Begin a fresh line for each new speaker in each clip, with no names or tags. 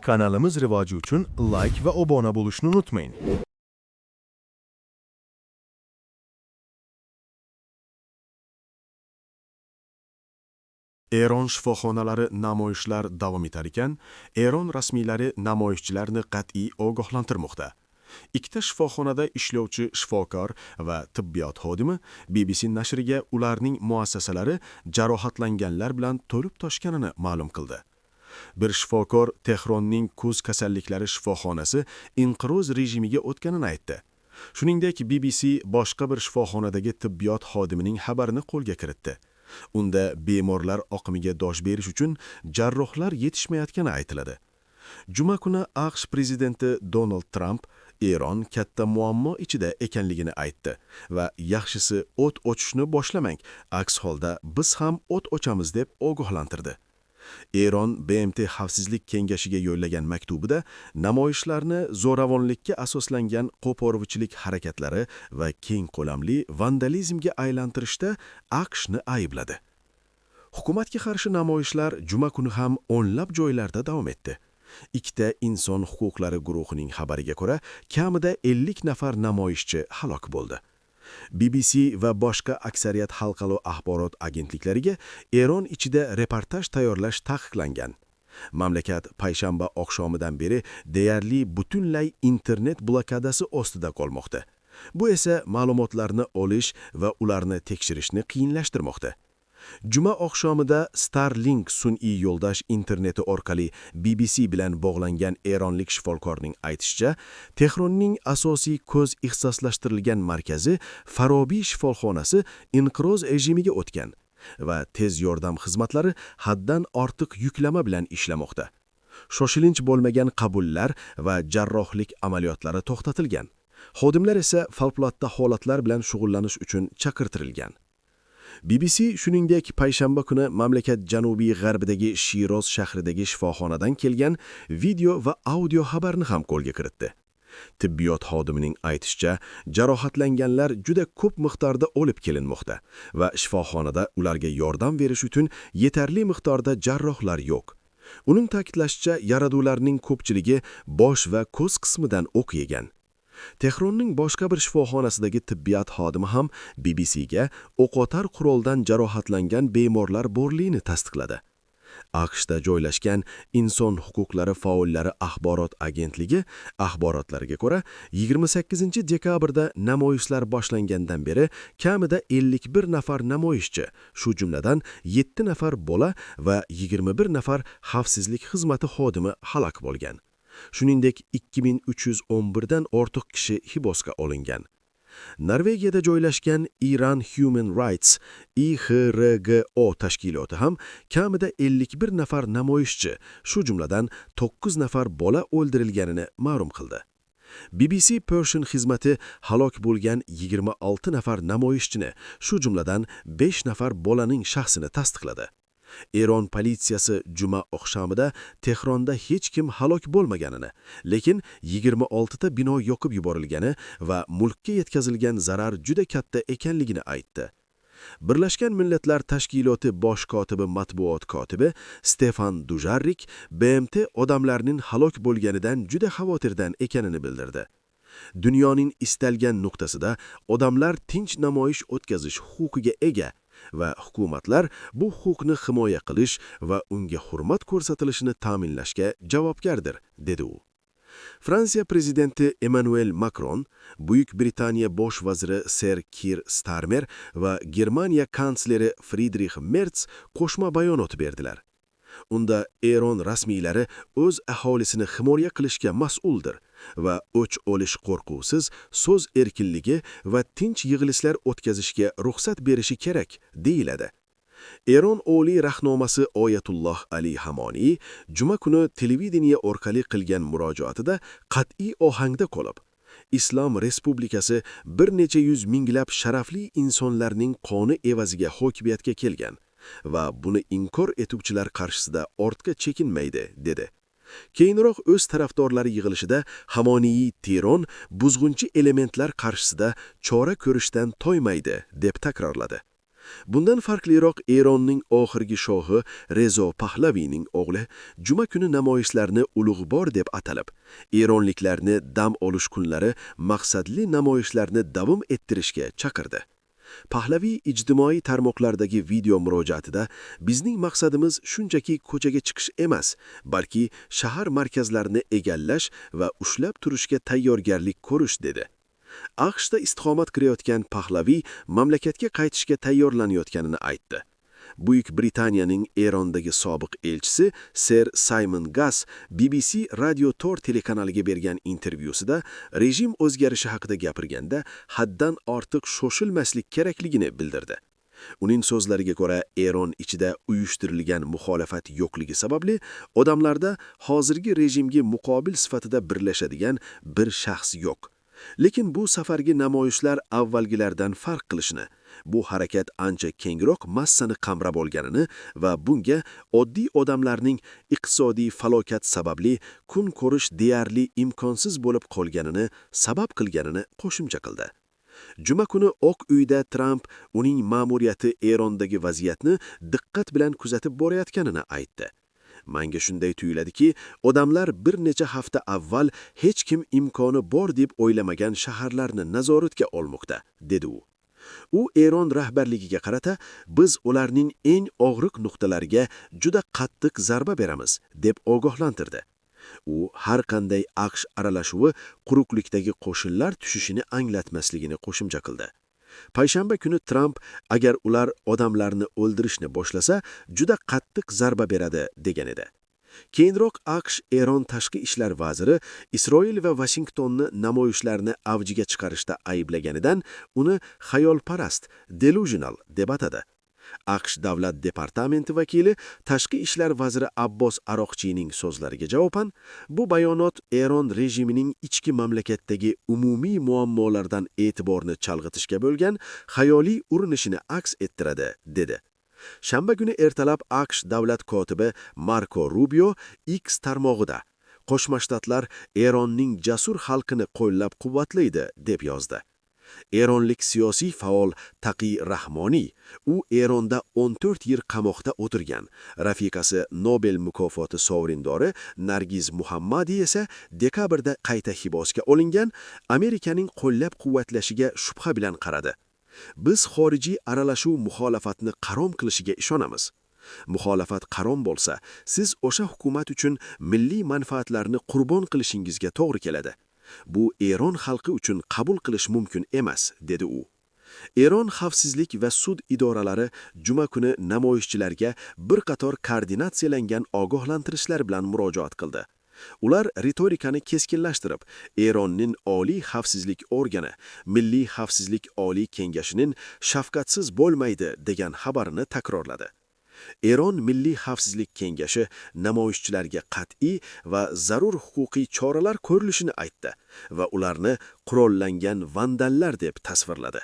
Kanalımız rivoji uchun like va obuna bo'lishni unutmayın.
Eron shifoxonalari namoyishlar davom etar ekan, Eron rasmiylari namoyishchilarni qat'iy ogohlantirmoqda. Ikkita shifoxonada ishlovchi shifokor va tibbiyot xodimi BBC nashriga ularning muassasalari jarohatlanganlar bilan to'lib toshganini ma'lum qildi. Bir shifokor Tehronning ko'z kasalliklari shifoxonasi inqiroz rejimiga o'tganini aytdi. Shuningdek, BBC boshqa bir shifoxonadagi tibbiyot xodimining xabarini qo'lga kiritdi. Unda bemorlar oqimiga dosh berish uchun jarrohlar yetishmayotgani aytiladi. Juma kuni AQSh prezidenti Donald Trump Eron katta muammo ichida ekanligini aytdi va yaxshisi o't ochishni boshlamang, aks holda biz ham o't ochamiz deb ogohlantirdi. Eron BMT Xavfsizlik kengashiga yo'llagan maktubida namoyishlarni zo'ravonlikka asoslangan qo'poruvchilik harakatlari va keng qo'lamli vandalizmga aylantirishda AQShni aybladi. Hukumatga qarshi namoyishlar juma kuni ham o'nlab joylarda davom etdi. Ikkita inson huquqlari guruhining xabariga ko'ra, kamida 50 nafar namoyishchi halok bo'ldi. BBC va boshqa aksariyat xalqaro axborot agentliklariga Eron ichida reportaj tayyorlash taqiqlangan. Mamlakat payshanba oqshomidan beri deyarli butunlay internet blokadasi ostida qolmoqda. Bu esa ma'lumotlarni olish va ularni tekshirishni qiyinlashtirmoqda. Juma oqshomida Starlink sun'iy yo'ldosh interneti orqali BBC bilan bog'langan eronlik shifokorning aytishicha, Tehronning asosiy ko'z ixtisoslashtirilgan markazi Farobiy shifoxonasi inqiroz rejimiga o'tgan va tez yordam xizmatlari haddan ortiq yuklama bilan ishlamoqda. Shoshilinch bo'lmagan qabullar va jarrohlik amaliyotlari to'xtatilgan. Xodimlar esa favqulodda holatlar bilan shug'ullanish uchun chaqirtirilgan. BBC shuningdek payshanba kuni mamlakat janubiy g'arbidagi Shiroz shahridagi shifoxonadan kelgan video va audio xabarni ham qo'lga kiritdi. Tibbiyot xodimining aytishicha, jarohatlanganlar juda ko'p miqdorda olib kelinmoqda va shifoxonada ularga yordam berish uchun yetarli miqdorda jarrohlar yo'q. Uning ta'kidlashicha, yaraduvlarning ko'pchiligi bosh va ko'z qismidan o'q yegan. Tehronning boshqa bir shifoxonasidagi tibbiyot xodimi ham BBCga o'qotar quroldan jarohatlangan bemorlar borligini tasdiqladi. AQShda joylashgan inson huquqlari faollari axborot agentligi axborotlariga ko'ra, 28 dekabrda namoyishlar boshlangandan beri kamida 51 nafar namoyishchi, shu jumladan 7 nafar bola va 21 nafar xavfsizlik xizmati xodimi halok bo'lgan. Shuningdek, 2311 dan ortiq kishi hibosga olingan. Norvegiyada joylashgan Iran Human Rights IHRGO tashkiloti ham kamida 51 nafar namoyishchi, shu jumladan 9 nafar bola o'ldirilganini ma'lum qildi. BBC Persian xizmati halok bo'lgan 26 nafar namoyishchini, shu jumladan 5 nafar bolaning shaxsini tasdiqladi. Eron politsiyasi juma oqshomida Tehronda hech kim halok bo'lmaganini, lekin 26 ta bino yoqib yuborilgani va mulkka yetkazilgan zarar juda katta ekanligini aytdi. Birlashgan Millatlar Tashkiloti bosh kotibi matbuot kotibi Stefan Dujarrik BMT odamlarning halok bo'lganidan juda xavotirdan ekanini bildirdi. Dunyoning istalgan nuqtasida odamlar tinch namoyish o'tkazish huquqiga ega va hukumatlar bu huquqni himoya qilish va unga hurmat ko'rsatilishini ta'minlashga javobgardir, dedi u. Fransiya prezidenti Emmanuel Macron, Buyuk Britaniya bosh vaziri Ser Keir Starmer va Germaniya kansleri Friedrich Merz qo'shma bayonot berdilar. Unda Eron rasmiylari o'z aholisini himoya qilishga mas'uldir va o'ch olish qo'rquvsiz so'z erkinligi va tinch yig'ilishlar o'tkazishga ruxsat berishi kerak, deyiladi. Eron oliy rahnomasi Oyatulloh Ali Hamoniy juma kuni televideniya orqali qilgan murojaatida qat'iy ohangda qolib, Islom Respublikasi bir necha yuz minglab sharafli insonlarning qoni evaziga hokimiyatga kelgan va buni inkor etuvchilar qarshisida ortga chekinmaydi, dedi. Keyinroq o'z tarafdorlari yig'ilishida Hamoniy Tehron buzg'unchi elementlar qarshisida chora ko'rishdan toymaydi deb takrorladi. Bundan farqliroq Eronning oxirgi shohi Rezo Pahlaviyning o'g'li juma kuni namoyishlarni ulug'bor deb atalib, eronliklarni dam olish kunlari maqsadli namoyishlarni davom ettirishga chaqirdi. Pahlaviy ijtimoiy tarmoqlardagi video murojaatida bizning maqsadimiz shunchaki ko'chaga chiqish emas, balki shahar markazlarini egallash va ushlab turishga tayyorgarlik ko'rish dedi. AQShda istiqomat qirayotgan Pahlaviy mamlakatga qaytishga tayyorlanayotganini aytdi. Buyuk Britaniyaning Erondagi sobiq elchisi Ser Simon Gass BBC Radio 4 telekanaliga bergan intervyusida rejim o'zgarishi haqida gapirganda haddan ortiq shoshilmaslik kerakligini bildirdi. Uning so'zlariga ko'ra, Eron ichida uyushtirilgan muxolifat yo'qligi sababli odamlarda hozirgi rejimga muqobil sifatida birlashadigan bir shaxs yo'q. Lekin bu safargi namoyishlar avvalgilardan farq qilishini, bu harakat ancha kengroq massani qamrab olganini va bunga oddiy odamlarning iqtisodiy falokat sababli kun ko'rish deyarli imkonsiz bo'lib qolganini sabab qilganini qo'shimcha qildi. Juma kuni Oq uyda Trump uning ma'muriyati Erondagi vaziyatni diqqat bilan kuzatib borayotganini aytdi. Menga shunday tuyuladiki, odamlar bir necha hafta avval hech kim imkoni bor deb o'ylamagan shaharlarni nazoratga olmoqda, dedi u. U Eron rahbarligiga qarata, biz ularning eng og'riq nuqtalariga juda qattiq zarba beramiz, deb ogohlantirdi. U har qanday AQSh aralashuvi quruqlikdagi qo'shinlar tushishini anglatmasligini qo'shimcha qildi. Payshanba kuni Trump agar ular odamlarni o'ldirishni boshlasa, juda qattiq zarba beradi degan edi. Keyinroq AQSh Eron tashqi ishlar vaziri Isroil va Vashingtonni namoyishlarni avjiga chiqarishda ayblaganidan uni xayolparast, delusional deb atadi. AQSh davlat departamenti vakili tashqi ishlar vaziri Abbos Aroqchining so'zlariga javoban, bu bayonot Eron rejimining ichki mamlakatdagi umumiy muammolardan e'tiborni chalg'itishga bo'lgan xayoliy urinishini aks ettiradi, dedi. Shanba kuni ertalab AQSh davlat kotibi Marco Rubio X tarmog'ida Qo'shma Shtatlar Eronning jasur xalqini qo'llab-quvvatlaydi deb yozdi. Eronlik siyosiy faol Taqiy Rahmoniy, u Eronda 14 yil qamoqda o'tirgan, rafiqasi Nobel mukofoti sovrindori Nargiz Muhammadi esa dekabrda qayta hibosga olingan, Amerikaning qo'llab-quvvatlashiga shubha bilan qaradi. Biz xorijiy aralashuv muxolifatni qarom qilishiga ishonamiz. Muxolifat qarom bo'lsa, siz o'sha hukumat uchun milliy manfaatlarni qurbon qilishingizga to'g'ri keladi. Bu Eron xalqi uchun qabul qilish mumkin emas, dedi u. Eron xavfsizlik va sud idoralari juma kuni namoyishchilarga bir qator koordinatsiyalangan ogohlantirishlar bilan murojaat qildi. Ular ritorikani keskinlashtirib, Eronning oliy xavfsizlik organi, Milliy xavfsizlik oliy kengashining shafqatsiz bo'lmaydi degan xabarini takrorladi. Eron Milliy xavfsizlik kengashi namoyishchilarga qat'iy va zarur huquqiy choralar ko'rilishini aytdi va ularni qurollangan vandallar deb tasvirladi.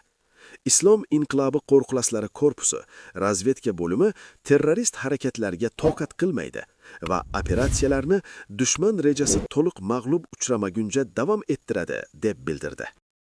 Islom inqilobi qo'riqlaslari korpusi razvedka bo'limi terrorist harakatlarga toqat qilmaydi va operatsiyalarni dushman rejasi to'liq mag'lub uchramaguncha davom ettiradi deb bildirdi.